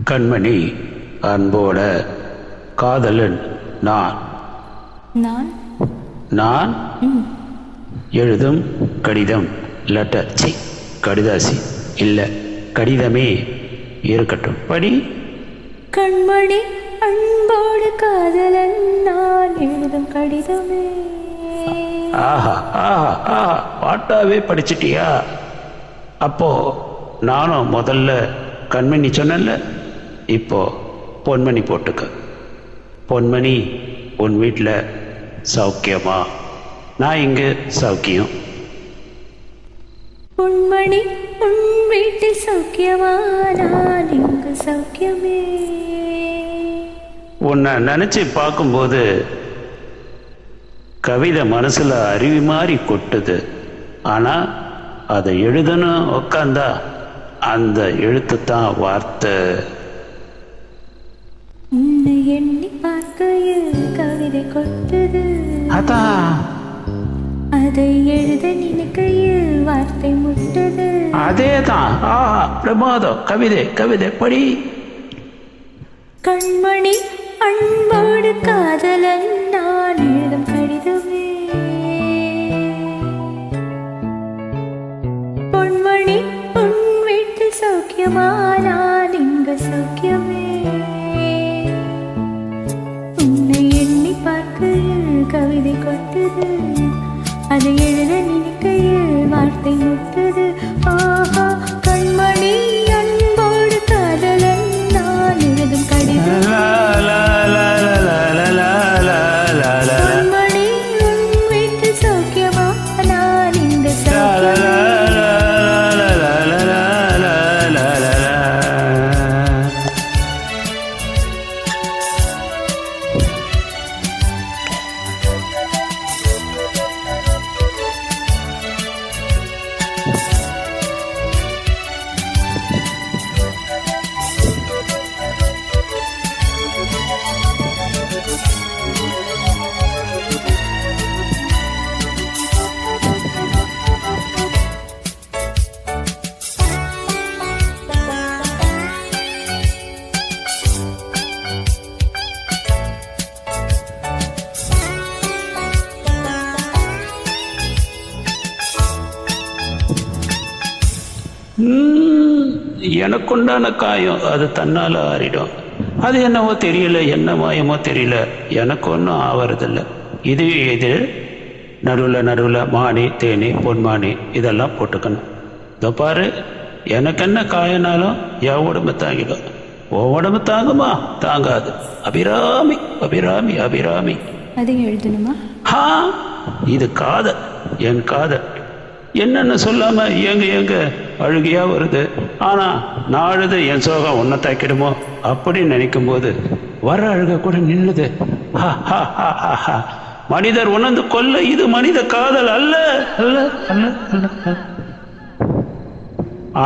கண்மணி, அன்போட காதலன் நான். நான் நான் எழுதும் கடிதம், லெட்டர். கடிதாசி இல்லை, கடிதமே இருக்கட்டும், படி. கண்மணி, அன்போடு காதலன் நான் எழுதும் கடிதமே. ஆஹா ஆஹா ஆஹா, பாட்டாவே படிச்சிட்டியா? அப்போ நானும் முதல்ல கண்மணி சொன்னேன்ல, இப்போ பொன்மணி போட்டுக்க. பொன்மணி, உன் வீட்டில் சௌக்கியமா? நான் இங்கு சௌக்கியம். பொன்மணி, உன் வீட்டில் சௌக்கியமா? நான் இங்கு சௌக்கியமே. உன்னை நினைச்சு பார்க்கும்போது கவிதை மனசுல அருவி மாதிரி கொட்டுது. ஆனா அதை எழுதணும் உட்காந்தா அந்த எழுத்து தான் வார்த்தை. உன்னை எண்ணி பார்க்கையில் கவிதை கொட்டுது, அதான் அதை எழுத நினைக்கையில் வார்த்தை முட்டுது. அதேதான். பிரமாதம். கவிதை கவிதை படி. கண்மணி, அன்போடு காதலன் நான் எழுதும் கடிதமே. பொன்மணி, உன் வீட்டில் சௌக்கியமா? நான் இங்கு சௌக்கியமே. உன்னை எண்ணி பார்க்கையில் கவிதை கொட்டுது, அதை எழுத நினைக்கையில் வார்த்தை முட்டுது. ஆஹா, கண்மணி, அன்போடு காதலன் நான் எழுதும் கடிதம். பொன்மணி, உன் வீட்டில் சௌக்கியமா? நான் இங்கு சௌக்கியமே. எனக்குண்டான காயம் அது தன்னால் ஆறிடும். அது என்னவோ தெரியல, என்ன மாயமோ தெரியல, எனக்கு ஒன்றும் ஆவறதில்லை. இது நடுவில் நடுவில் மானி, தேனி, பொன்மானி இதெல்லாம் போட்டுக்கணும். இதோ பாரு, எனக்கு என்ன காயனாலும் என் உடம்பு தாங்கிடும். உன் உடம்பு தாங்குமா? தாங்காது. அபிராமி அபிராமி அபிராமி. அதை எழுதணுமா? இது காதல், என் காதல். என்னன்னு சொல்லாம எங்க அழுகையா வருது. ஆனா நான் அழுது என் சோகம் உன்னை தாக்கிடுமோ அப்படின்னு நினைக்கும் போது வர அழுக கூட நின்னுது. மனிதர் உணர்ந்து கொள்ள இது மனித காதல் அல்ல அல்ல அல்ல அல்ல.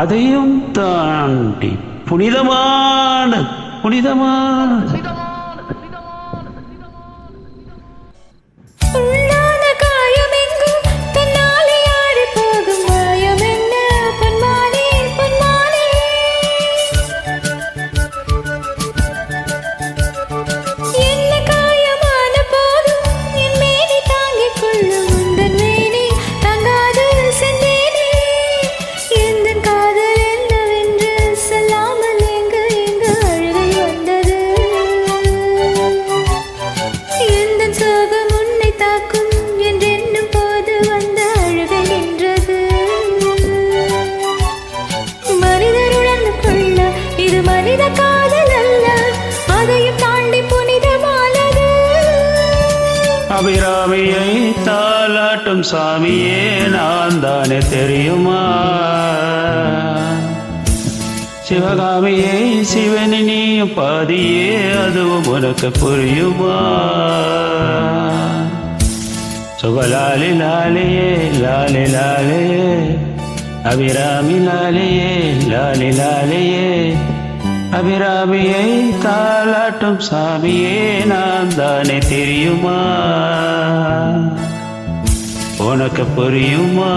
அதையும் தாண்டி புனிதமான புனிதமான அபிராமியை தாலாட்டும் சாமியே நான் தானே தெரியுமா? சிவகாமியை சிவனி நீயும் பாதியே அதுவும் உனக்கு புரியுமா? சுகலாலி லாலியே லாலி லாலியே, அபிராமி லாலியே லாலி லாலியே, அபிராமியை தாலாட்டும் சாமியே நான் தானே தெரியுமா? உனக்கு புரியுமா?